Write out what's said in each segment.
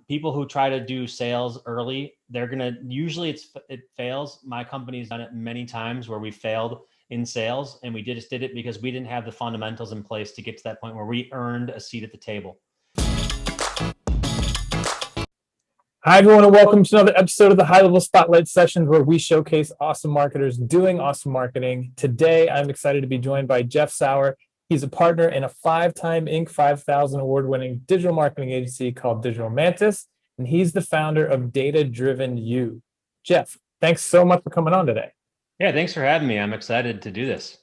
People who try to do sales early, they're gonna usually it fails. My company's done it many times where we failed in sales, and we just did it because we didn't have the fundamentals in place to get to that point where we earned a seat at the table. Hi, everyone, and welcome to another episode of the High Level Spotlight Sessions, where we showcase awesome marketers doing awesome marketing. Today, I'm excited to be joined by Jeff Sauer. He's a partner in a 5-time Inc. 5000 award-winning digital marketing agency called Digital Mantis, and he's the founder of Data Driven You. Jeff, thanks so much for coming on today. Yeah, thanks for having me. I'm excited to do this.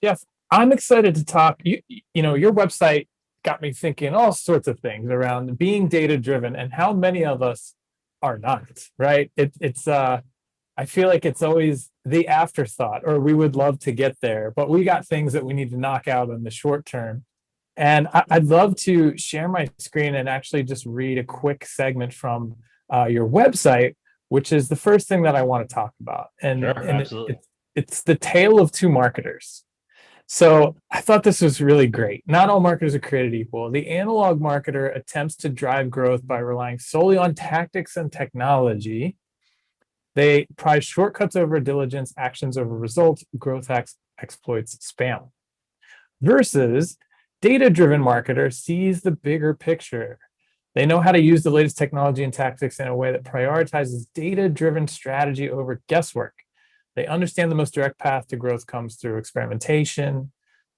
Jeff, I'm excited to talk. You know, your website got me thinking all sorts of things around being data driven and how many of us are not, right? I feel like it's always the afterthought, or we would love to get there, but we got things that we need to knock out in the short term. And I'd love to share my screen and actually just read a quick segment from your website, which is the first thing that I want to talk about. And, Sure, and absolutely. it's the tale of two marketers. So I thought this was really great. Not all marketers are created equal. The analog marketer attempts to drive growth by relying solely on tactics and technology. They prize shortcuts over diligence, actions over results, growth hacks, exploits spam. Versus data-driven marketer sees the bigger picture. They know how to use the latest technology and tactics in a way that prioritizes data-driven strategy over guesswork. They understand the most direct path to growth comes through experimentation,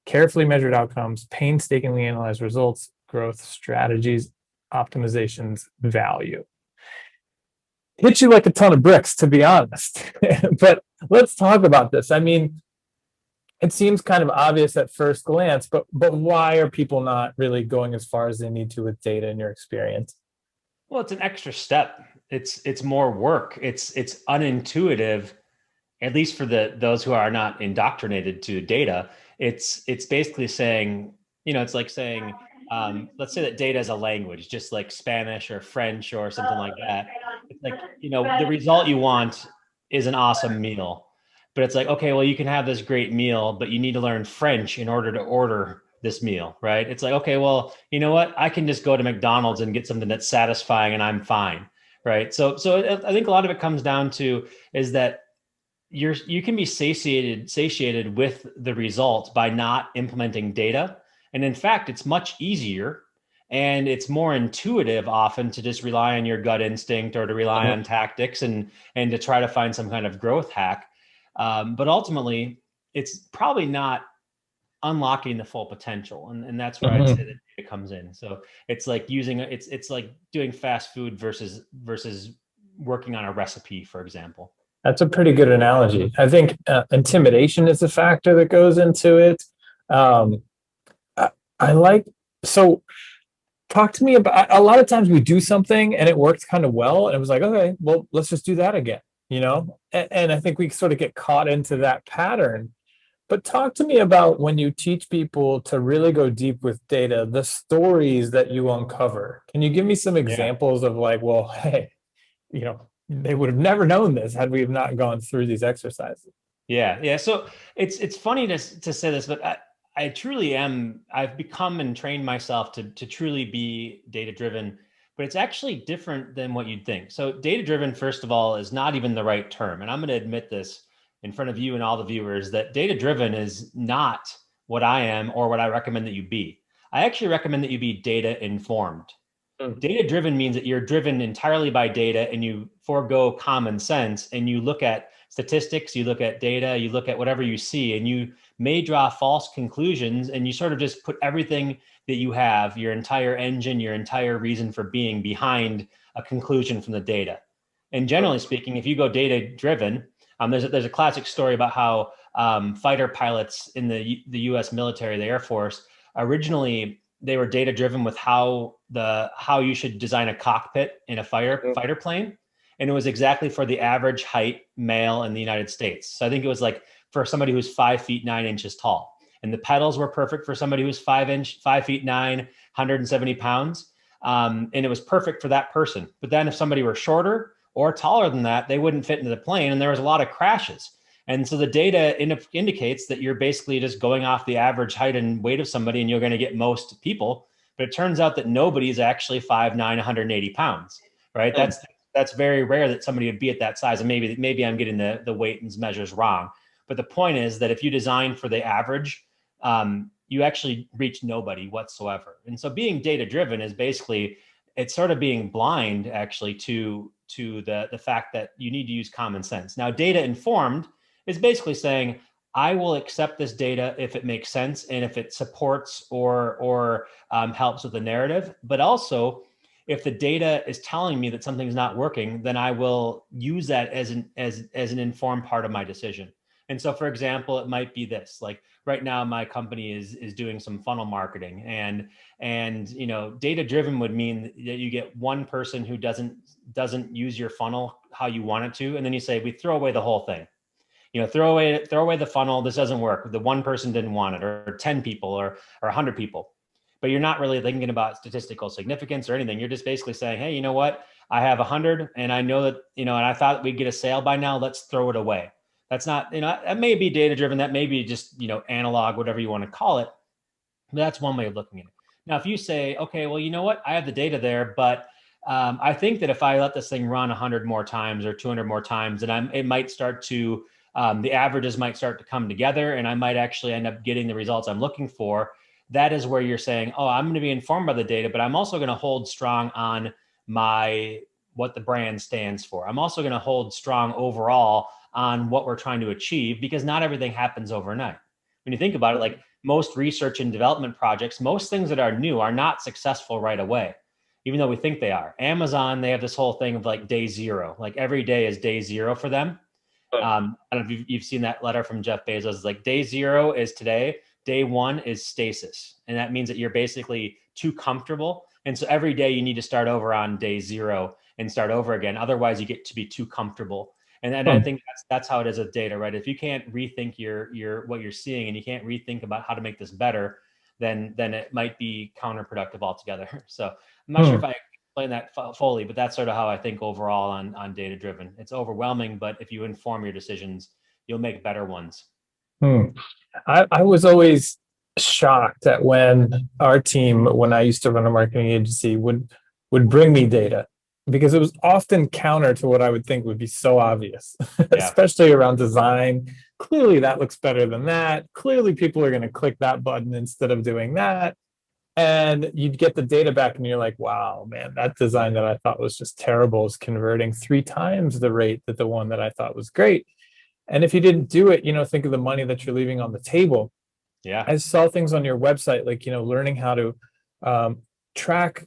carefully measured outcomes, painstakingly analyzed results, growth strategies, optimizations, value. Hit you like a ton of bricks, to be honest. But let's talk about this. I mean, it seems kind of obvious at first glance, but why are people not really going as far as they need to with data in your experience? Well, it's an extra step. It's more work. It's unintuitive, at least for those who are not indoctrinated to data. It's basically saying, it's like saying, let's say that data is a language, just like Spanish or French or something like that. It's like, the result you want is an awesome meal, but it's like, okay, well, you can have this great meal, but you need to learn French in order to order this meal, right? It's like, okay, well, you know what? I can just go to McDonald's and get something that's satisfying and I'm fine, right? So I think a lot of it comes down to is that you can be satiated with the result by not implementing data. And in fact, it's much easier and it's more intuitive often to just rely on your gut instinct or to rely on tactics and to try to find some kind of growth hack. But ultimately, it's probably not unlocking the full potential. And that's where I'd say that data comes in. So it's like it's like doing fast food versus working on a recipe, for example. That's a pretty good analogy. I think intimidation is a factor that goes into it. Um, I like, so talk to me about, a lot of times we do something and it works kind of well. And it was like, okay, well, let's just do that again, And I think we sort of get caught into that pattern. But talk to me about when you teach people to really go deep with data, the stories that you uncover. Can you give me some Yeah. examples of like, well, hey, they would have never known this had we have not gone through these exercises. Yeah. So it's funny to say this, but I truly am. I've become and trained myself to truly be data driven, but it's actually different than what you'd think. So data driven, first of all, is not even the right term, and I'm going to admit this in front of you and all the viewers that data driven is not what I am or what I recommend that you be. I actually recommend that you be data informed. Data driven means that you're driven entirely by data and you forego common sense and you look at statistics, you look at data, you look at whatever you see, and you may draw false conclusions and you sort of just put everything that you have, your entire engine, your entire reason for being behind a conclusion from the data. And generally speaking, if you go data driven, there's a classic story about how fighter pilots in the U.S. military, the Air Force, originally they were data driven with how you should design a cockpit in a fighter plane, and it was exactly for the average height male in the United States. So I think it was like for somebody who's 5 feet 9 inches tall, and the pedals were perfect for somebody who's 5 feet 9, 170 pounds, and it was perfect for that person. But then if somebody were shorter or taller than that, they wouldn't fit into the plane, and there was a lot of crashes. And so the data indicates that you're basically just going off the average height and weight of somebody, and you're going to get most people. but it turns out that nobody is actually 5'9", 180 pounds, right? Hmm. That's very rare that somebody would be at that size. And maybe I'm getting the weight and measures wrong. But the point is that if you design for the average, you actually reach nobody whatsoever. And so being data driven is basically, it's sort of being blind actually to the fact that you need to use common sense. Now, data informed is basically saying, I will accept this data if it makes sense and if it supports or helps with the narrative. But also, if the data is telling me that something's not working, then I will use that as an informed part of my decision. And so, for example, it might be this: like right now, my company is doing some funnel marketing, and data driven would mean that you get one person who doesn't use your funnel how you want it to, and then you say we throw away the whole thing. Throw away the funnel. This doesn't work. The one person didn't want it, or 10 people, or 100 people. But you're not really thinking about statistical significance or anything. You're just basically saying, hey, you know what? I have 100, and I know that, and I thought we'd get a sale by now. Let's throw it away. That's not, that may be data driven. That may be just, analog, whatever you want to call it. But that's one way of looking at it. Now, if you say, okay, well, you know what? I have the data there, but I think that if I let this thing run 100 more times or 200 more times, then it might start to, the averages might start to come together, and I might actually end up getting the results I'm looking for. That is where you're saying, oh, I'm going to be informed by the data, but I'm also going to hold strong on what the brand stands for. I'm also going to hold strong overall on what we're trying to achieve, because not everything happens overnight. When you think about it, like most research and development projects, most things that are new are not successful right away, even though we think they are. Amazon, they have this whole thing of like day zero, like every day is day zero for them. I don't know if you've seen that letter from Jeff Bezos. It's like day zero is today, day one is stasis. And that means that you're basically too comfortable. And so every day you need to start over on day zero and start over again. Otherwise, you get to be too comfortable. And I think that's how it is with data, right? If you can't rethink your what you're seeing, and you can't rethink about how to make this better, then it might be counterproductive altogether. So I'm not sure if I explain that fully, but that's sort of how I think overall on data driven. It's overwhelming, but if you inform your decisions, you'll make better ones. I was always shocked at when our team, when I used to run a marketing agency, would bring me data, because it was often counter to what I would think would be so obvious, Yeah. especially around design. Clearly, that looks better than that. Clearly, people are going to click that button instead of doing that. And you'd get the data back, and you're like, wow, man, that design that I thought was just terrible is converting 3 times the rate that the one that I thought was great. And if you didn't do it, think of the money that you're leaving on the table. Yeah. I saw things on your website, like, learning how to track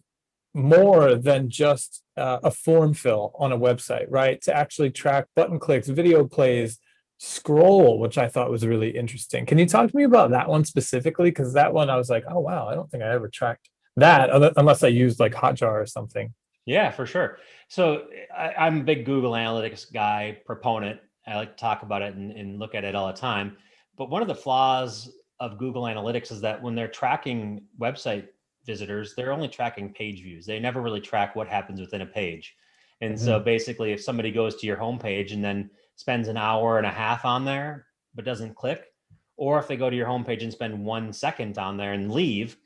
more than just a form fill on a website, right? To actually track button clicks, video plays, scroll, which I thought was really interesting. Can you talk to me about that one specifically? Because that one I was like, oh, wow, I don't think I ever tracked that unless I used like Hotjar or something. Yeah, for sure. So I'm a big Google Analytics guy, proponent. I like to talk about it and look at it all the time. But one of the flaws of Google Analytics is that when they're tracking website visitors, they're only tracking page views. They never really track what happens within a page. And so basically, if somebody goes to your homepage and then spends an hour and a half on there, but doesn't click, or if they go to your homepage and spend 1 second on there and leave,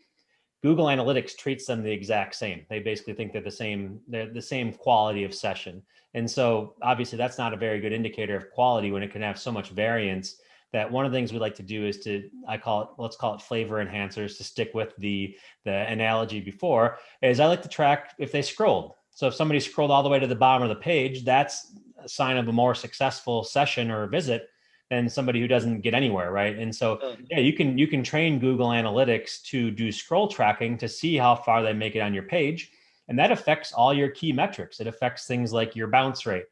Google Analytics treats them the exact same. They basically think they're the same quality of session. And so obviously that's not a very good indicator of quality when it can have so much variance. That one of the things we like to do is let's call it flavor enhancers, to stick with the analogy before, is I like to track if they scrolled. So if somebody scrolled all the way to the bottom of the page, that's a sign of a more successful session or visit than somebody who doesn't get anywhere, right? And so yeah, you can train Google Analytics to do scroll tracking to see how far they make it on your page, and that affects all your key metrics. It affects things like your bounce rate,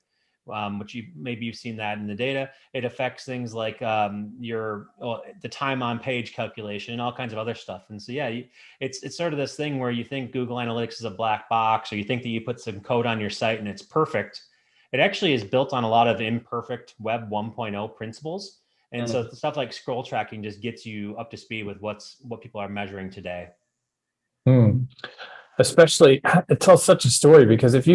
which maybe you've seen that in the data. It affects things like the time on page calculation and all kinds of other stuff. And so yeah, it's sort of this thing where you think Google Analytics is a black box, or you think that you put some code on your site and it's perfect. It actually is built on a lot of imperfect Web 1.0 principles. And so stuff like scroll tracking just gets you up to speed with what people are measuring today. Especially, it tells such a story, because if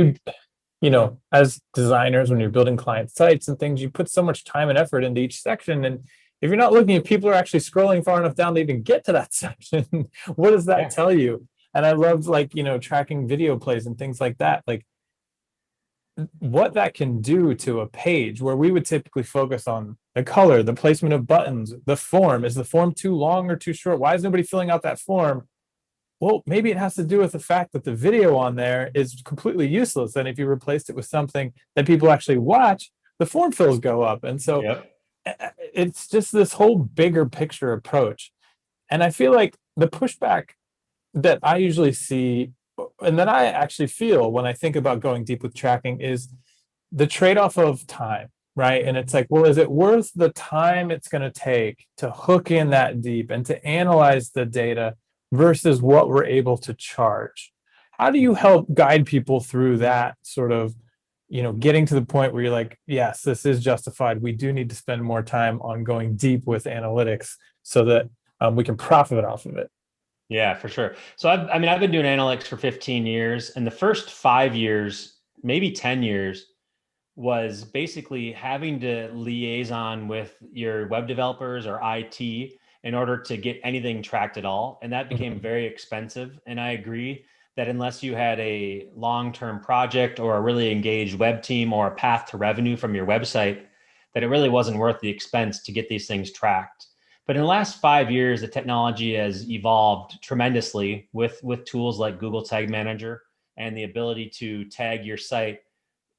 as designers, when you're building client sites and things, you put so much time and effort into each section. And if you're not looking at people are actually scrolling far enough down to even get to that section, what does that tell you? And I loved like, tracking video plays and things like that. Like what that can do to a page where we would typically focus on the color, the placement of buttons, the form. Is the form too long or too short? Why is nobody filling out that form? Well, maybe it has to do with the fact that the video on there is completely useless. And if you replaced it with something that people actually watch, the form fills go up. And so Yep. it's just this whole bigger picture approach. And I feel like the pushback that I usually see and that I actually feel when I think about going deep with tracking is the trade-off of time, right? And it's like, well, is it worth the time it's going to take to hook in that deep and to analyze the data versus what we're able to charge? How do you help guide people through that sort of, getting to the point where you're like, yes, this is justified. We do need to spend more time on going deep with analytics so that we can profit off of it. Yeah, for sure. So I've been doing analytics for 15 years, and the first 5 years, maybe 10 years, was basically having to liaison with your web developers or IT in order to get anything tracked at all. And that became Mhm. very expensive. And I agree that unless you had a long-term project or a really engaged web team or a path to revenue from your website, that it really wasn't worth the expense to get these things tracked. But in the last 5 years, the technology has evolved tremendously with tools like Google Tag Manager and the ability to tag your site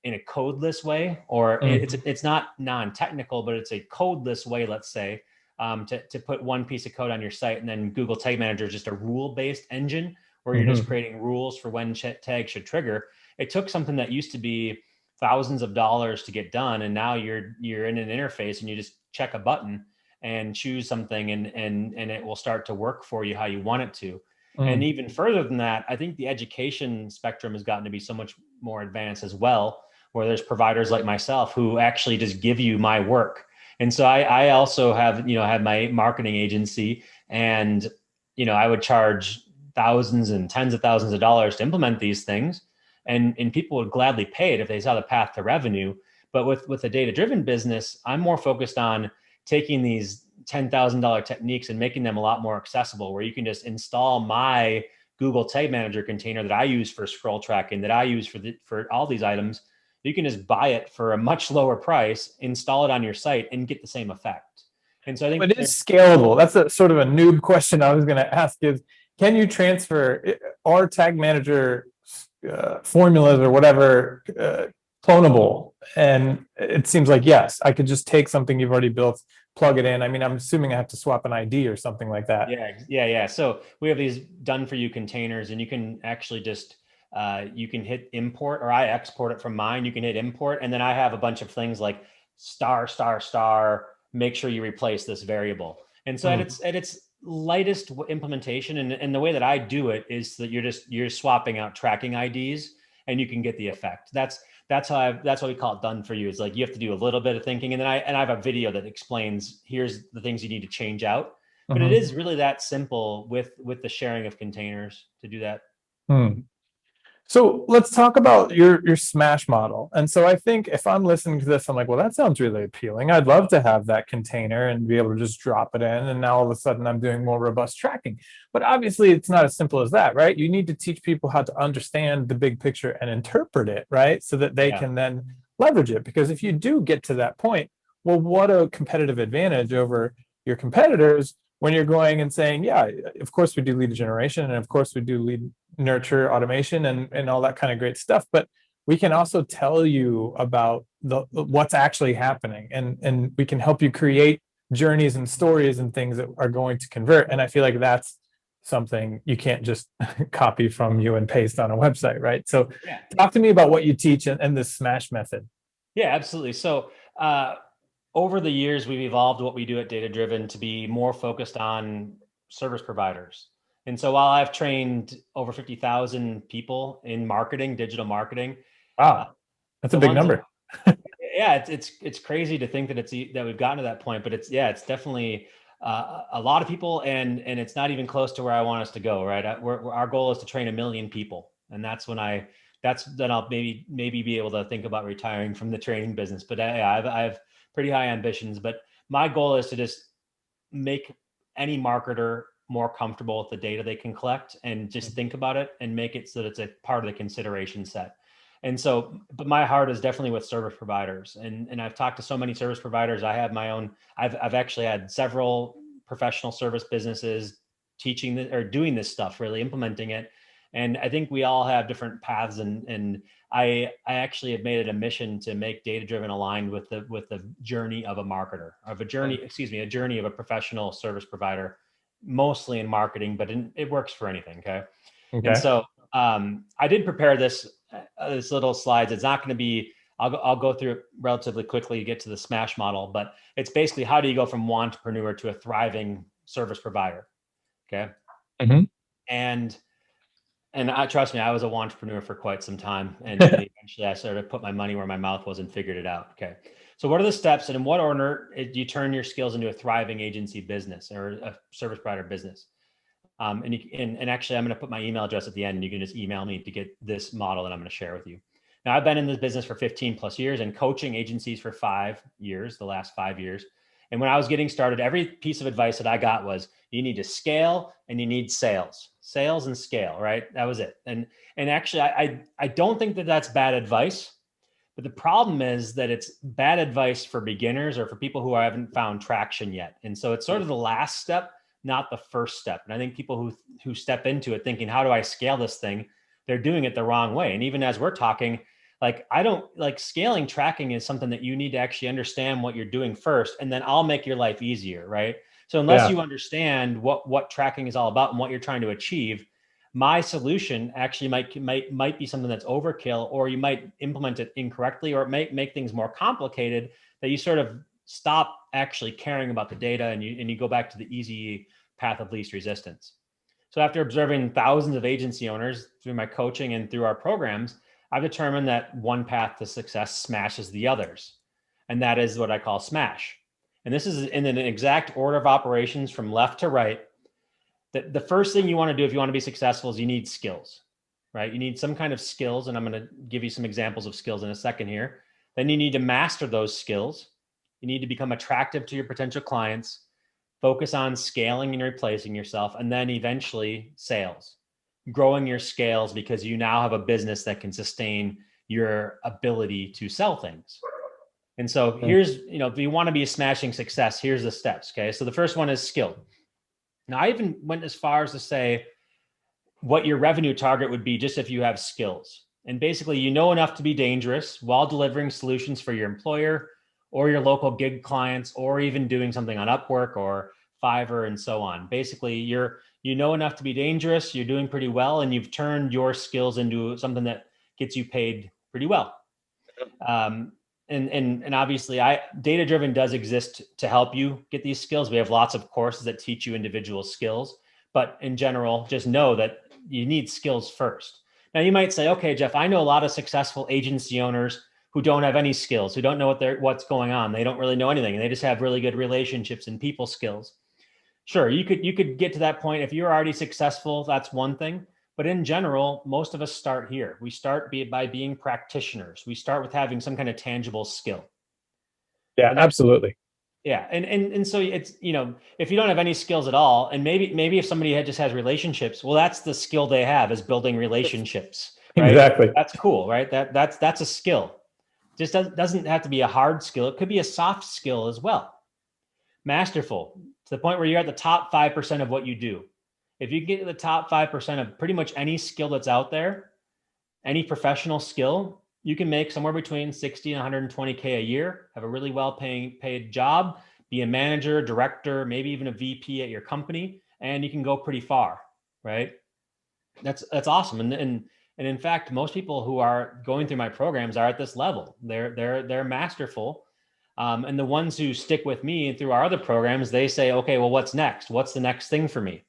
in a codeless way, or Mhm. it's not non-technical, but it's a codeless way, let's say, to put one piece of code on your site, and then Google Tag Manager is just a rule-based engine where you're just Mhm. creating rules for when tags should trigger. It took something that used to be thousands of dollars to get done, and now you're in an interface and you just check a button and choose something, and it will start to work for you how you want it to. And Mhm. even further than that, I think the education spectrum has gotten to be so much more advanced as well, where there's providers like myself who actually just give you my work. And so I also have my marketing agency, and I would charge thousands and tens of thousands of dollars to implement these things, and people would gladly pay it if they saw the path to revenue. But with a data driven business, I'm more focused on taking these $10,000 techniques and making them a lot more accessible, where you can just install my Google Tag Manager container that I use for scroll tracking, that I use for all these items. You can just buy it for a much lower price, install it on your site, and get the same effect. And so I think It is scalable. That's a sort of a noob question I was going to ask is, can you transfer our tag manager formulas or whatever clonable? And it seems like, yes, I could just take something you've already built, plug it in. I mean, I'm assuming I have to swap an ID or something like that. yeah. So we have these done for you containers, and you can actually just you can hit import, or I export it from mine. You can hit import, and then I have a bunch of things like star star star. Make sure you replace this variable. And so Mm. at its lightest implementation, and the way that I do it is that you're swapping out tracking IDs, and you can get the effect. That's what we call it done for you. It's like you have to do a little bit of thinking, and then I have a video that explains here's the things you need to change out, but it Mhm. is really that simple with the sharing of containers to do that. Mm. So let's talk about your Smash model. And so I think if I'm listening to this, I'm like, well, that sounds really appealing. I'd love to have that container and be able to just drop it in. And now all of a sudden I'm doing more robust tracking. But obviously it's not as simple as that, right? You need to teach people how to understand the big picture and interpret it, right? So that they Yeah. can then leverage it. Because if you do get to that point, well, what a competitive advantage over your competitors when you're going and saying, yeah, of course we do lead generation, and of course we do lead nurture automation and all that kind of great stuff, but we can also tell you about the what's actually happening, and we can help you create journeys and stories and things that are going to convert. And I feel like that's something you can't just copy from you and paste on a website, right? So Yeah. talk to me about what you teach and the smash method. Yeah, absolutely. So over the years, we've evolved what we do at Data Driven to be more focused on service providers. And so while I've trained over 50,000 people in marketing, digital marketing, uh, Wow, that's a the big ones, number. yeah, it's crazy to think that that we've gotten to that point, but it's definitely a lot of people, and it's not even close to where I want us to go. Right, our goal is to train 1 million people, and that's then I'll maybe be able to think about retiring from the training business. But I have pretty high ambitions. But my goal is to just make any marketer more comfortable with the data they can collect and just think about it and make it so that it's a part of the consideration set. And so, but my heart is definitely with service providers. And I've talked to so many service providers. I have my own, I've actually had several professional service businesses teaching this or doing this stuff, really implementing it. And I think we all have different paths, and I actually have made it a mission to make data driven aligned with the journey of a marketer, of a journey, a journey of a professional service provider, mostly in marketing, but it works for anything. Okay. And Okay. so I did prepare this little slides. It's not going to be, I'll go through it relatively quickly to get to the SMASH model, but it's basically how do you go from one entrepreneur to a thriving service provider. Okay. Mm-hmm. And I trust me, I was a entrepreneur for quite some time. And eventually I started to put my money where my mouth was and figured it out. Okay. So what are the steps and in what order do you turn your skills into a thriving agency business or a service provider business? And actually, I'm going to put my email address at the end, and you can just email me to get this model that I'm going to share with you. Now, I've been in this business for 15 plus years and coaching agencies for 5 years, the last 5 years. And when I was getting started, every piece of advice that I got was you need to scale and you need sales and scale, right? That was it. And actually, I don't think that that's bad advice. But the problem is that it's bad advice for beginners or for people who haven't found traction yet. And so it's sort of the last step, not the first step. And I think people who step into it thinking, how do I scale this thing? They're doing it the wrong way. And even as we're talking, like I don't like scaling tracking is something that you need to actually understand what you're doing first, and then I'll make your life easier, right? So unless Yeah. you understand what tracking is all about and what you're trying to achieve, my solution actually might be something that's overkill, or you might implement it incorrectly, or it might make things more complicated that you sort of stop actually caring about the data and you go back to the easy path of least resistance. So after observing thousands of agency owners through my coaching and through our programs, I've determined that one path to success smashes the others. And that is what I call SMASH. And this is in an exact order of operations from left to right. The first thing you want to do if you want to be successful is you need skills, right? You need some kind of skills. And I'm going to give you some examples of skills in a second here. Then you need to master those skills. You need to become attractive to your potential clients, focus on scaling and replacing yourself, and then eventually sales, growing your scales because you now have a business that can sustain your ability to sell things. And so here's, if you want to be a smashing success, here's the steps. Okay. So the first one is skill. Now, I even went as far as to say what your revenue target would be just if you have skills. And basically, you know enough to be dangerous while delivering solutions for your employer or your local gig clients, or even doing something on Upwork or Fiverr and so on. Basically, you know enough to be dangerous, you're doing pretty well, and you've turned your skills into something that gets you paid pretty well. And obviously, data driven does exist to help you get these skills. We have lots of courses that teach you individual skills, but in general, just know that you need skills first. Now, you might say, okay, Jeff, I know a lot of successful agency owners who don't have any skills, who don't know what's going on. They don't really know anything, and they just have really good relationships and people skills. Sure, you could get to that point if you're already successful. That's one thing. But in general, most of us start here. We start by being practitioners. We start with having some kind of tangible skill. Yeah, absolutely. Yeah. And so it's, if you don't have any skills at all, and maybe if somebody just has relationships, well, that's the skill they have, is building relationships, right? Exactly. That's cool, right? That's a skill. Just doesn't have to be a hard skill. It could be a soft skill as well. Masterful, to the point where you're at the top 5% of what you do. If you get to the top 5% of pretty much any skill that's out there, any professional skill, you can make somewhere between 60 and 120K a year, have a really paid job, be a manager, director, maybe even a VP at your company, and you can go pretty far, right? That's awesome. And in fact, most people who are going through my programs are at this level. They're masterful. And the ones who stick with me through our other programs, they say, okay, well, what's next? What's the next thing for me?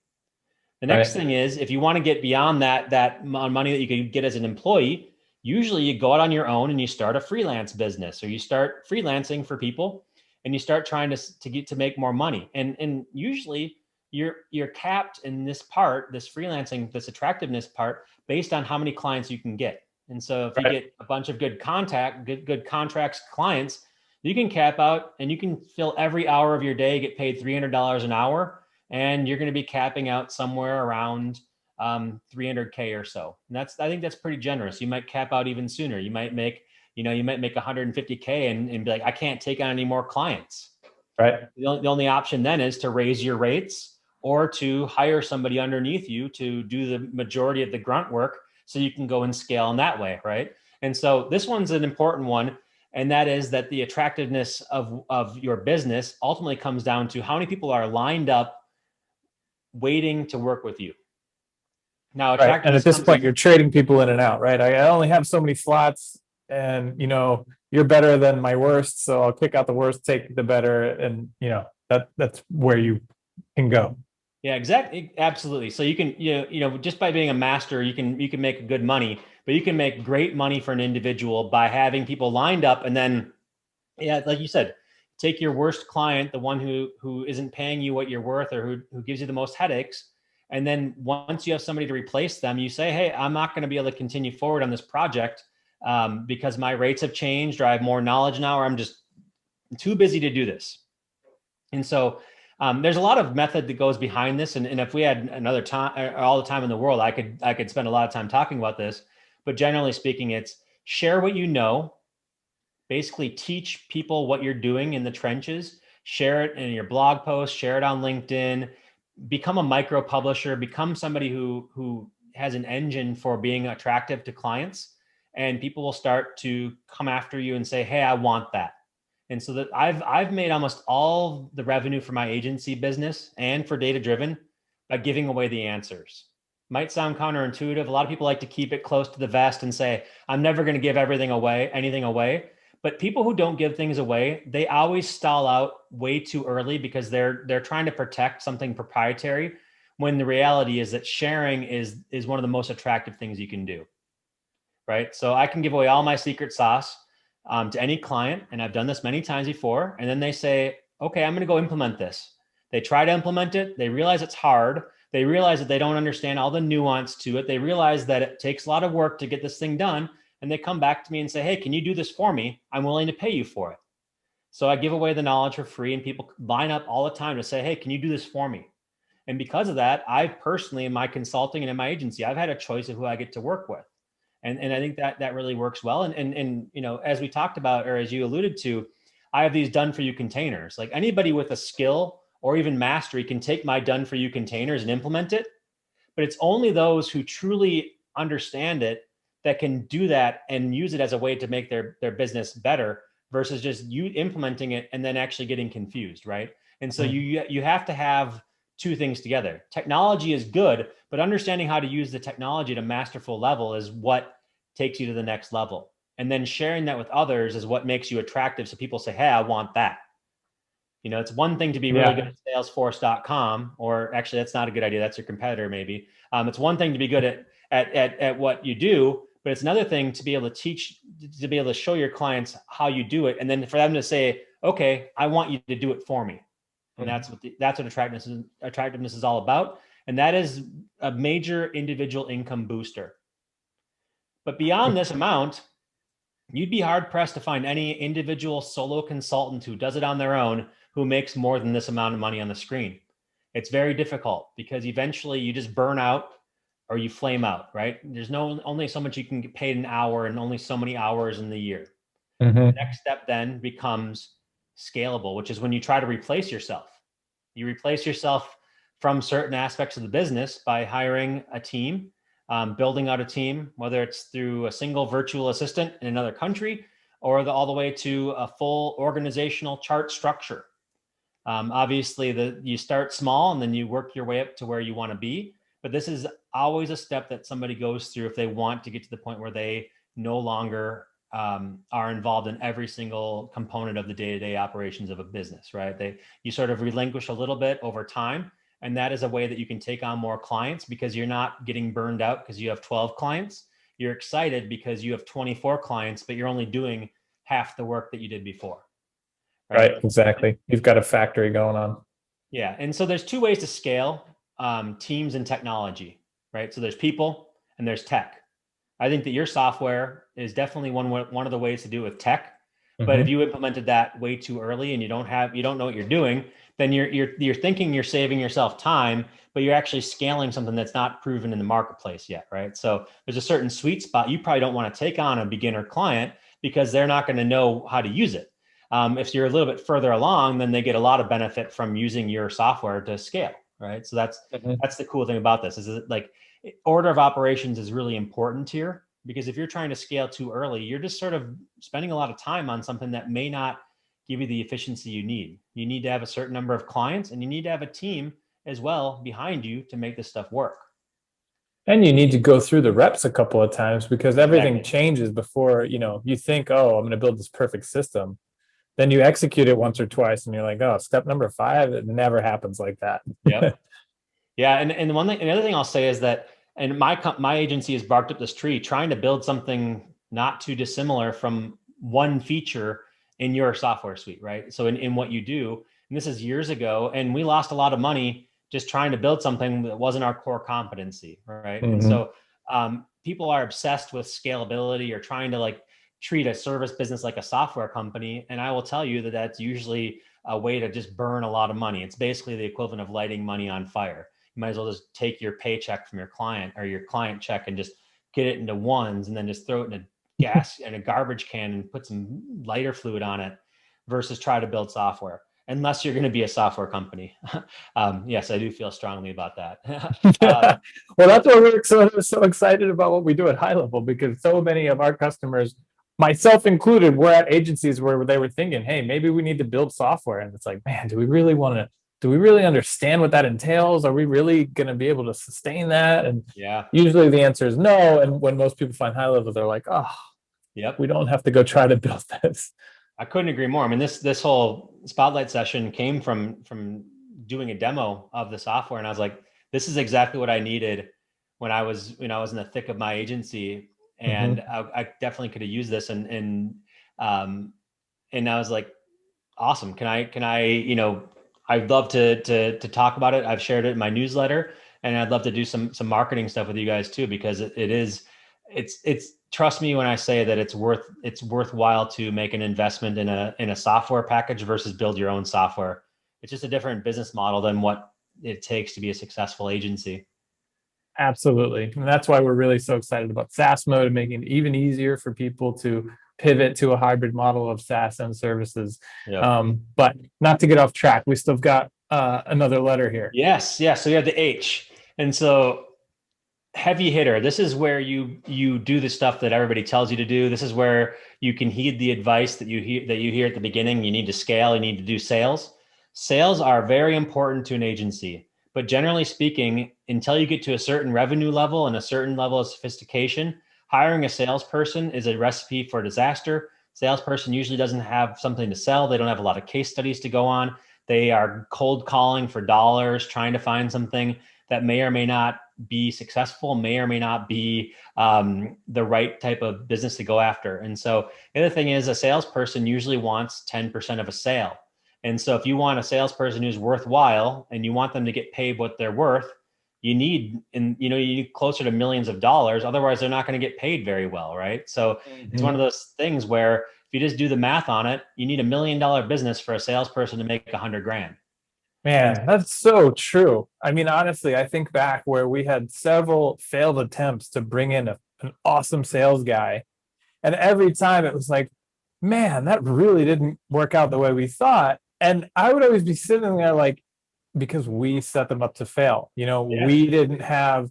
The next thing is, if you want to get beyond that money that you could get as an employee, usually you go out on your own and you start a freelance business, or you start freelancing for people and you start trying to make more money. And usually you're capped in this part, this freelancing, this attractiveness part, based on how many clients you can get. And so if you get a bunch of good contracts, clients, you can cap out and you can fill every hour of your day, get paid $300 an hour, and you're going to be capping out somewhere around 300K or so. And I think that's pretty generous. You might cap out even sooner. You might make 150K and be like, I can't take on any more clients. Right. The only option then is to raise your rates or to hire somebody underneath you to do the majority of the grunt work so you can go and scale in that way, right? And so this one's an important one, and that is that the attractiveness of your business ultimately comes down to how many people are lined up waiting to work with you. Now, Right. And at attractiveness this comes point, you're trading people in and out, right? I only have so many slots, and you're better than my worst, so I'll kick out the worst, take the better, and that's where you can go. Yeah, exactly. Absolutely. So you can, just by being a master, you can make good money, but you can make great money for an individual by having people lined up. And then, yeah, like you said, take your worst client, the one who isn't paying you what you're worth or who gives you the most headaches. And then once you have somebody to replace them, you say, hey, I'm not going to be able to continue forward on this project because my rates have changed, or I have more knowledge now, or I'm just too busy to do this. And so there's a lot of method that goes behind this. And if we had another time, all the time in the world, I could spend a lot of time talking about this. But generally speaking, it's share what you know, basically teach people what you're doing in the trenches, share it in your blog post, share it on LinkedIn, become a micro publisher, become somebody who has an engine for being attractive to clients, and people will start to come after you and say, hey, I want that. And so that I've made almost all the revenue for my agency business and for Data Driven by giving away the answers. Might sound counterintuitive. A lot of people like to keep it close to the vest and say, I'm never going to give anything away. But people who don't give things away, they always stall out way too early because they're trying to protect something proprietary, when the reality is that sharing is one of the most attractive things you can do. Right? So I can give away all my secret sauce to any client, and I've done this many times before. And then they say, okay, I'm going to go implement this. They try to implement it. They realize it's hard. They realize that they don't understand all the nuance to it. They realize that it takes a lot of work to get this thing done. And they come back to me and say, hey, can you do this for me? I'm willing to pay you for it. So I give away the knowledge for free, and people line up all the time to say, hey, can you do this for me? And because of that, I've personally, in my consulting and in my agency, I've had a choice of who I get to work with. And I think that really works well. And as we talked about, or as you alluded to, I have these done for you containers. Like anybody with a skill or even mastery can take my done for you containers and implement it. But it's only those who truly understand it that can do that and use it as a way to make their business better, versus just you implementing it and then actually getting confused, right? And so you have to have two things together. Technology is good, but understanding how to use the technology at a masterful level is what takes you to the next level. And then sharing that with others is what makes you attractive. So people say, hey, I want that. It's one thing to be really good at salesforce.com, or actually that's not a good idea. That's your competitor maybe. It's one thing to be good at what you do, but it's another thing to be able to teach, to be able to show your clients how you do it. And then for them to say, okay, I want you to do it for me. And that's what attractiveness is all about. And that is a major individual income booster. But beyond this amount, you'd be hard pressed to find any individual solo consultant who does it on their own who makes more than this amount of money on the screen. It's very difficult because eventually you just burn out or you flame out, right? There's only so much you can get paid an hour, and only so many hours in the year. The next step then becomes scalable, which is when you try to replace yourself. You replace yourself from certain aspects of the business by hiring a team, building out a team, whether it's through a single virtual assistant in another country or all the way to a full organizational chart structure. Obviously, you start small and then you work your way up to where you want to be. But this is always a step that somebody goes through if they want to get to the point where they no longer are involved in every single component of the day-to-day operations of a business, right? You sort of relinquish a little bit over time. And that is a way that you can take on more clients because you're not getting burned out because you have 12 clients. You're excited because you have 24 clients, but you're only doing half the work that you did before. Right, exactly. You've got a factory going on. Yeah. And so there's two ways to scale teams and technology, right? So there's people and there's tech. I think that your software is definitely one of the ways to do it with tech. But if you implemented that way too early and you don't know what you're doing, then you're thinking you're saving yourself time, but you're actually scaling something that's not proven in the marketplace yet, right? So there's a certain sweet spot. You probably don't want to take on a beginner client because they're not going to know how to use it. If you're a little bit further along, then they get a lot of benefit from using your software to scale, right? So that's the cool thing about this is that, like, order of operations is really important here, because if you're trying to scale too early, you're just sort of spending a lot of time on something that may not give you the efficiency you need. You need to have a certain number of clients, and you need to have a team as well behind you to make this stuff work. And you need to go through the reps a couple of times because everything Exactly. changes before, you think, oh, I'm going to build this perfect system. Then you execute it once or twice and you're like, oh, step number 5, it never happens like that. Yep. Yeah, and the one thing, another thing I'll say is that, and my agency has barked up this tree trying to build something not too dissimilar from one feature in your software suite, right? So in what you do, and this is years ago, and we lost a lot of money just trying to build something that wasn't our core competency, right? And Mm-hmm. so people are obsessed with scalability or trying to like treat a service business like a software company, and I will tell you that that's usually a way to just burn a lot of money. It's basically the equivalent of lighting money on fire. You might as well just take your paycheck from your client or your client check and just get it into ones and then just throw it in a gas and a garbage can and put some lighter fluid on it versus try to build software, unless you're going to be a software company. Yes, I do feel strongly about that. Well, that's why we're so excited about what we do at HighLevel, because so many of our customers, myself included, were at agencies where they were thinking, hey, maybe we need to build software. And it's like, man, do we really understand what that entails? Are we really going to be able to sustain that? And Yeah. usually the answer is no. And when most people find HighLevel, they're like, oh, we Yep. don't have to go try to build this. I couldn't agree more. I mean, this whole spotlight session came from doing a demo of the software, and I was like, this is exactly what I needed when I was in the thick of my agency, and Mm-hmm. I definitely could have used this, um, and I was like, awesome. Can I I'd love to talk about it. I've shared it in my newsletter, and I'd love to do some marketing stuff with you guys too, because it is it's trust me when I say that it's worthwhile to make an investment in a software package versus build your own software. It's just a different business model than what it takes to be a successful agency. Absolutely. And that's why we're really so excited about SaaS mode and making it even easier for people to pivot to a hybrid model of SaaS and services. Yep. But not to get off track, we still got another letter here. Yes, yes. So you have the H. And so heavy hitter. This is where you do the stuff that everybody tells you to do. This is where you can heed the advice that you hear at the beginning. You need to scale, you need to do sales. Sales are very important to an agency, but generally speaking, until you get to a certain revenue level and a certain level of sophistication, hiring a salesperson is a recipe for disaster. Salesperson usually doesn't have something to sell. They don't have a lot of case studies to go on. They are cold calling for dollars, trying to find something that may or may not be successful, may or may not be the right type of business to go after. And so the other thing is, a salesperson usually wants 10% of a sale. And so if you want a salesperson who's worthwhile and you want them to get paid what they're worth, you need closer to millions of dollars. Otherwise, they're not going to get paid very well, right? So it's one Mhm. of those things where if you just do the math on it, you need $1 million business for a salesperson to make 100 grand. And Man, that's so true. I mean, honestly, I think back where we had several failed attempts to bring in an awesome sales guy. And every time it was like, man, that really didn't work out the way we thought. And I would always be sitting there like, because we set them up to fail. yeah, We didn't have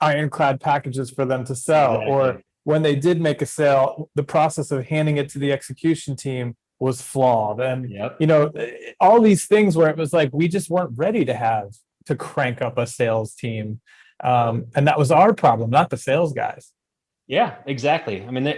ironclad packages for them to sell. Or exactly. when they did make a sale, the process of handing it to the execution team was flawed. And, Yep. all these things where it was like we just weren't ready to crank up a sales team. And that was our problem, not the sales guys. Yeah, exactly. I mean,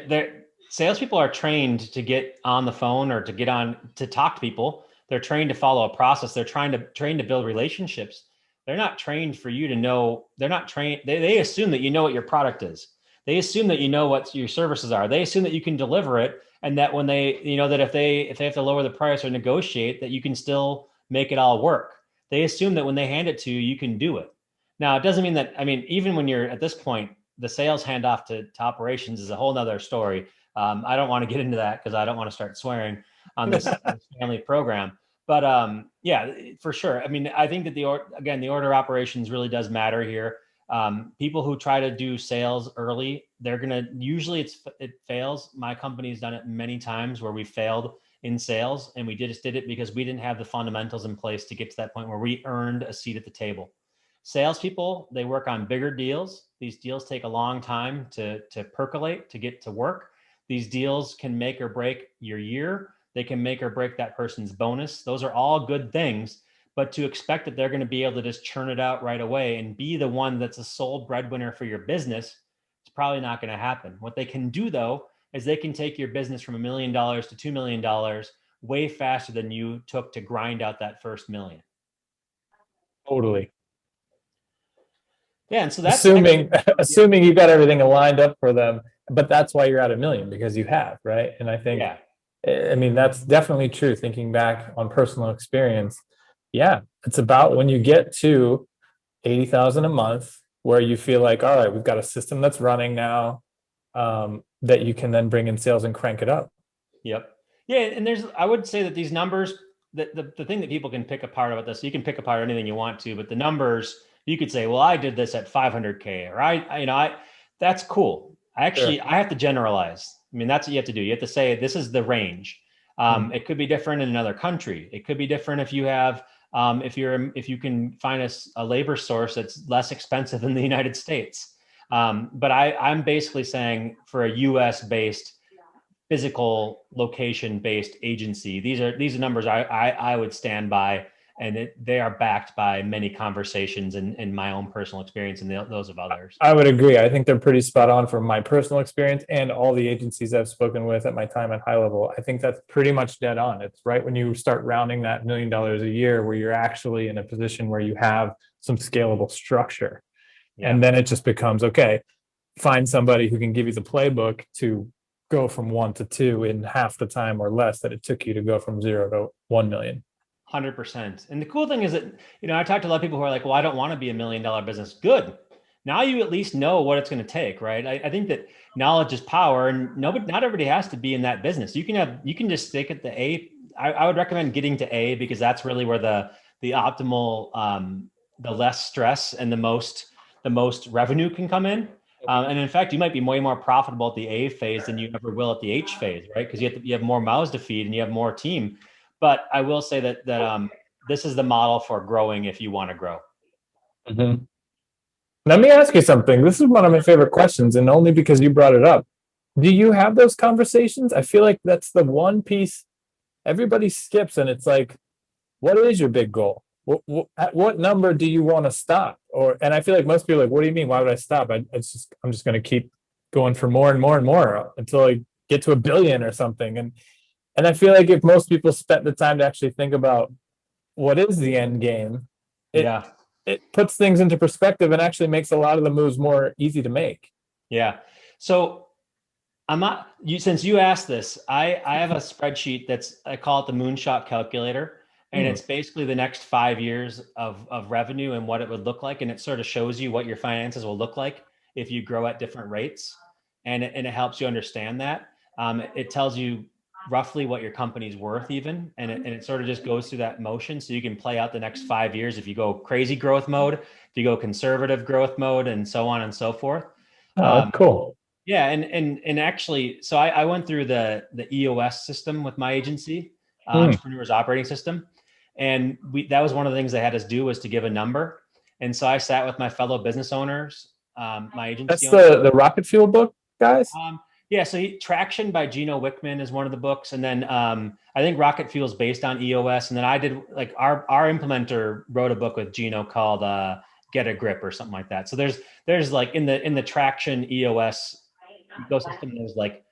salespeople are trained to get on the phone or to get on to talk to people. They're trained to follow a process. They're trained to build relationships. They're not trained for you to know. They're not trained. They assume that you know what your product is. They assume that you know what your services are. They assume that you can deliver it, and that when that if they have to lower the price or negotiate, that you can still make it all work. They assume that when they hand it to you, you can do it. Now, it doesn't mean that. I mean, even when you're at this point, the sales handoff to operations is a whole nother story. I don't want to get into that because I don't want to start swearing on this family program. But yeah, for sure. I mean, I think that again, the order operations really does matter here. People who try to do sales early, they're gonna usually it fails. My company's done it many times where we failed in sales, and we just did it because we didn't have the fundamentals in place to get to that point where we earned a seat at the table. Salespeople, they work on bigger deals. These deals take a long time to percolate, to get to work. These deals can make or break your year. They can make or break that person's bonus. Those are all good things. But to expect that they're going to be able to just churn it out right away and be the one that's a sole breadwinner for your business, it's probably not going to happen. What they can do, though, is they can take your business from $1 million to $2 million way faster than you took to grind out that first million. Totally. Yeah, and so that's Assuming actually, assuming you got everything lined up for them, but that's why you're at 1 million, because you have, right? And I think, yeah, I mean, that's definitely true. Thinking back on personal experience, yeah, it's about when you get to 80,000 a month, where you feel like, all right, we've got a system that's running now, that you can then bring in sales and crank it up. yep, yeah. And I would say that these numbers, the thing that people can pick apart about this, you can pick apart anything you want to, but the numbers, you could say, well, I did this at 500K, or that's cool. Sure. I have to generalize. I mean, that's what you have to do. You have to say, this is the range. It could be different in another country. It could be different if you have, if you can find a labor source that's less expensive in the United States. But I'm basically saying for a US based, physical location based agency, these are numbers I would stand by, and they are backed by many conversations and my own personal experience and those of others. I would agree. I think they're pretty spot on from my personal experience and all the agencies I've spoken with at my time at HighLevel. I think that's pretty much dead on. It's right when you start rounding that $1 million a year where you're actually in a position where you have some scalable structure. Yeah. And then it just becomes, okay, find somebody who can give you the playbook to go from 1 to 2 in half the time or less that it took you to go from 0 to 1 million. 100%. And the cool thing is that, I talked to a lot of people who are like, well, I don't want to be $1 million business. Good. Now you at least know what it's going to take, right? I think that knowledge is power, and not everybody has to be in that business. You can just stick at the A. I would recommend getting to A, because that's really where the optimal, the less stress and the most revenue can come in. And in fact, you might be way more profitable at the A phase than you ever will at the H phase, right? Because you have more mouths to feed and you have more team. But I will say that this is the model for growing if you want to grow. Mm-hmm. Let me ask you something. This is one of my favorite questions, and only because you brought it up. Do you have those conversations? I feel like that's the one piece everybody skips, and it's like, what is your big goal? At what number do you want to stop? And I feel like most people are like, what do you mean? Why would I stop? I'm just going to keep going for more and more and more until I get to 1 billion or something. And I feel like if most people spent the time to actually think about what is the end game, Yeah. it puts things into perspective and actually makes a lot of the moves more easy to make. Yeah. So since you asked this, I have a spreadsheet I call it the moonshot calculator. And it's basically the next 5 years of revenue and what it would look like. And it sort of shows you what your finances will look like if you grow at different rates. And it helps you understand that. It tells you roughly what your company's worth even. And it sort of just goes through that motion. So you can play out the next 5 years if you go crazy growth mode, if you go conservative growth mode, and so on and so forth. Oh, cool. Yeah. And actually, so I went through the EOS system with my agency, Entrepreneurs Operating System. And that was one of the things they had us do, was to give a number. And so I sat with my fellow business owners, my agency That's owners. the Rocket Fuel book, guys? Yeah. So Traction by Gino Wickman is one of the books. And then I think Rocket Fuel is based on EOS. And then I did, like, our implementer wrote a book with Gino called Get a Grip or something like that. So there's like in the Traction EOS ecosystem, there's like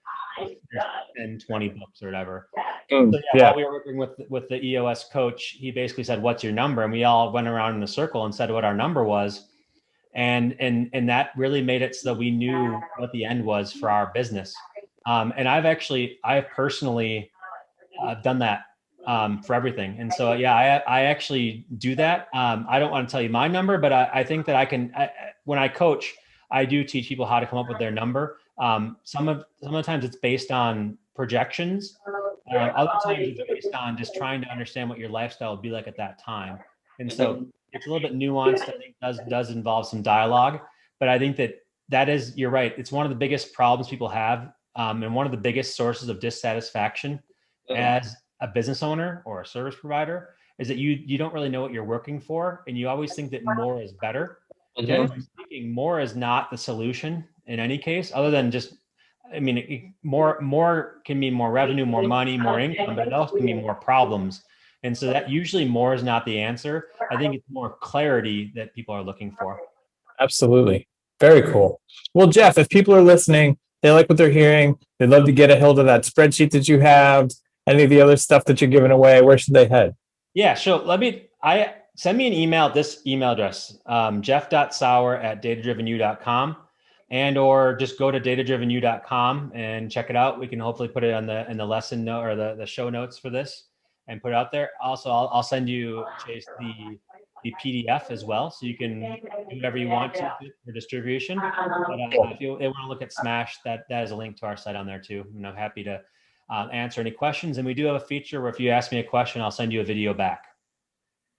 10, 20 books or whatever. So while we were working with the EOS coach, he basically said, "What's your number?" And we all went around in a circle and said what our number was, and that really made it so that we knew what the end was for our business. And I've personally done that for everything. And so I actually do that. I don't want to tell you my number, but I think that I can. When I coach, I do teach people how to come up with their number. Some of the times it's based on projections. Other times it's based on just trying to understand what your lifestyle would be like at that time. And so it's a little bit nuanced. I think does involve some dialogue, but I think that is, you're right. It's one of the biggest problems people have, and one of the biggest sources of dissatisfaction as a business owner or a service provider is that you don't really know what you're working for, and you always think that more is better. Generally speaking, more is not the solution in any case, other than just, I mean, more can mean more revenue, more money, more income, but it also can mean more problems. And so that usually more is not the answer. I think it's more clarity that people are looking for. Absolutely. Very cool. Well, Jeff, if people are listening, they like what they're hearing, they'd love to get a hold of that spreadsheet that you have, any of the other stuff that you're giving away, where should they head? Yeah, sure. Send me an email at this email address, jeff.sauer@datadrivenyou.com, and or just go to datadrivenyou.com and check it out. We can hopefully put it on in the lesson note or the show notes for this and put it out there. Also, I'll send you, Chase, the PDF as well, so you can do whatever you want to for distribution. But if you want to look at Smash, that is a link to our site on there too. And I'm happy to answer any questions. And we do have a feature where if you ask me a question, I'll send you a video back.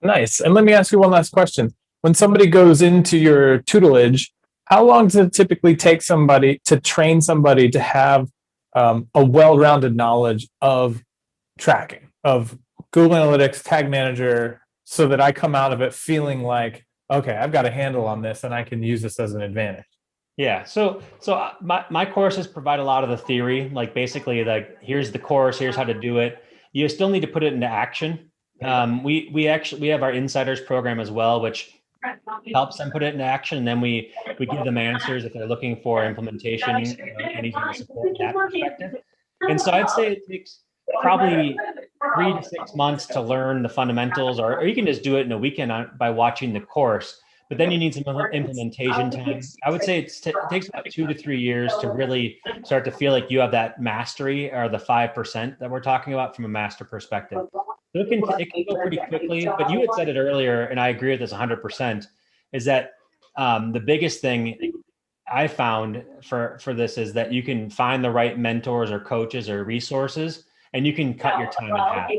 Nice. And let me ask you one last question. When somebody goes into your tutelage, how long does it typically take somebody to train somebody to have a well-rounded knowledge of tracking, of Google Analytics, Tag Manager, so that I come out of it feeling like, okay, I've got a handle on this and I can use this as an advantage? Yeah. So my courses provide a lot of the theory, like basically like, here's the course, here's how to do it. You still need to put it into action. We have our insiders program as well, which helps them put it into action. And then we give them answers if they're looking for implementation, anything to support that perspective. And so I'd say it takes probably 3 to 6 months to learn the fundamentals, or you can just do it in a weekend by watching the course. But then you need some implementation time. I would say it takes about 2 to 3 years to really start to feel like you have that mastery, or the 5% that we're talking about from a master perspective. So it can go pretty quickly, but you had said it earlier, and I agree with this 100%, is that the biggest thing I found for this is that you can find the right mentors or coaches or resources, and you can cut your time in half.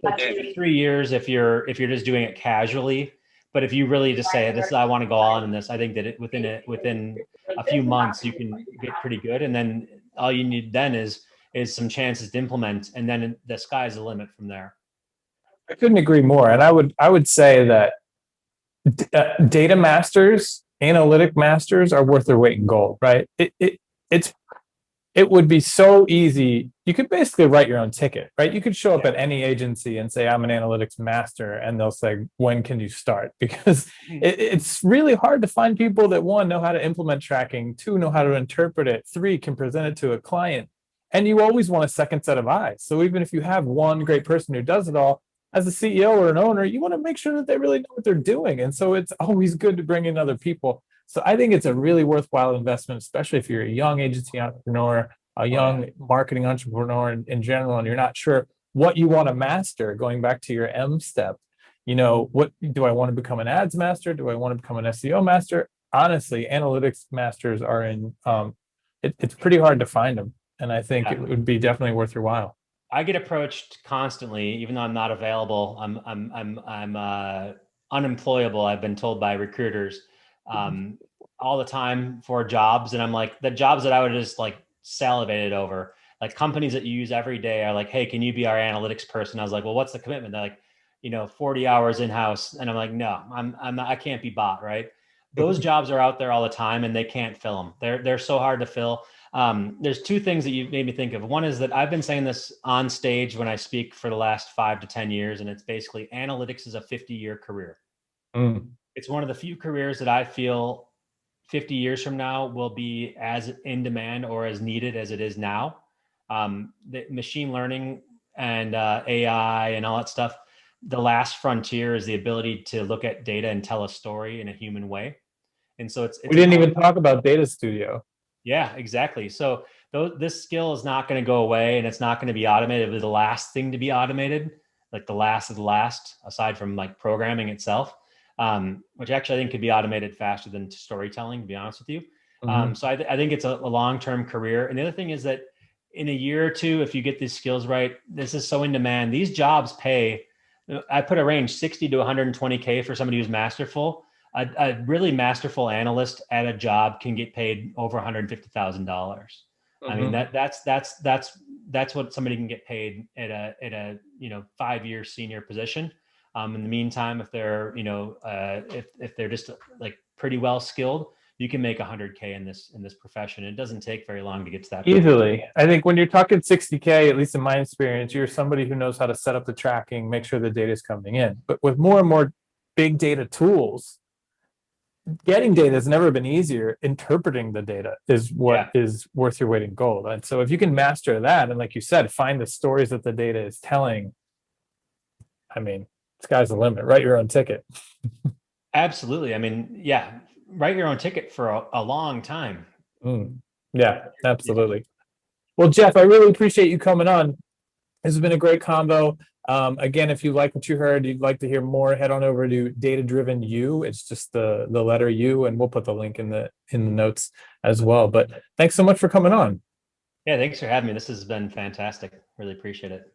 So 2 to 3 years if you're just doing it casually. But if you really just say, "This is, I want to go on in this," I think that within a few months you can get pretty good, and then all you need then is some chances to implement, and then the sky's the limit from there. I couldn't agree more. And I would say that data masters, analytic masters are worth their weight in gold, right? It would be so easy. You could basically write your own ticket, right? You could show up at any agency and say, I'm an analytics master, and they'll say, when can you start? Because it's really hard to find people that, one, know how to implement tracking, two, know how to interpret it, three, can present it to a client. And you always want a second set of eyes. So even if you have one great person who does it all, as a CEO or an owner, you want to make sure that they really know what they're doing. And so it's always good to bring in other people. So I think it's a really worthwhile investment, especially if you're a young agency entrepreneur, a young marketing entrepreneur in general, and you're not sure what you want to master. Going back to your M step, what do I want to become, an ads master? Do I want to become an SEO master? Honestly, analytics masters are it's pretty hard to find them. And I think it would be definitely worth your while. I get approached constantly, even though I'm not available. I'm unemployable. I've been told by recruiters all the time for jobs, and I'm like, the jobs that I would just like salivated over, like companies that you use every day are like, hey, can you be our analytics person? I was like, well, what's the commitment? They're like, 40 hours in house, and I'm like, no, I can't be bought, right? Those jobs are out there all the time, and they can't fill them. They're so hard to fill. There's two things that you made me think of. One is that I've been saying this on stage when I speak for the last 5 to 10 years, and it's basically analytics is a 50-year career. It's one of the few careers that I feel 50 years from now will be as in demand or as needed as it is now. The machine learning and AI and all that stuff, the last frontier is the ability to look at data and tell a story in a human way. And so we didn't even talk about Data Studio. Yeah, exactly. So this skill is not going to go away, and it's not going to be automated. It'll be the last thing to be automated, like the last of the last, aside from like programming itself, which actually I think could be automated faster than storytelling, to be honest with you. So I think it's a long-term career. And the other thing is that in a year or two, if you get these skills right, this is so in demand. These jobs pay. I put a range 60 to 120K for somebody who's masterful. A really masterful analyst at a job can get paid over $150,000. I mean, Mhm. that's what somebody can get paid at a 5-year senior position. In the meantime, if they're if they're just like pretty well skilled, you can make 100K in this profession. It doesn't take very long to get to that point. Easily. I think when you're talking 60K, at least in my experience, you're somebody who knows how to set up the tracking, make sure the data is coming in. But with more and more big data tools, getting data has never been easier. Interpreting the data is what Yeah. is worth your weight in gold. And so if you can master that, and like you said, find the stories that the data is telling, I mean, sky's the limit. Write your own ticket. Absolutely. I mean, yeah, write your own ticket for a long time. Mm. Yeah, Yeah. absolutely. Well, Jeff, I really appreciate you coming on. This has been a great combo. Again, if you like what you heard, you'd like to hear more, head on over to Data Driven U. It's just the letter U, and we'll put the link in the notes as well. But thanks so much for coming on. Yeah, thanks for having me. This has been fantastic. Really appreciate it.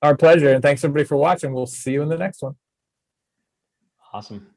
Our pleasure, and thanks everybody for watching. We'll see you in the next one. Awesome.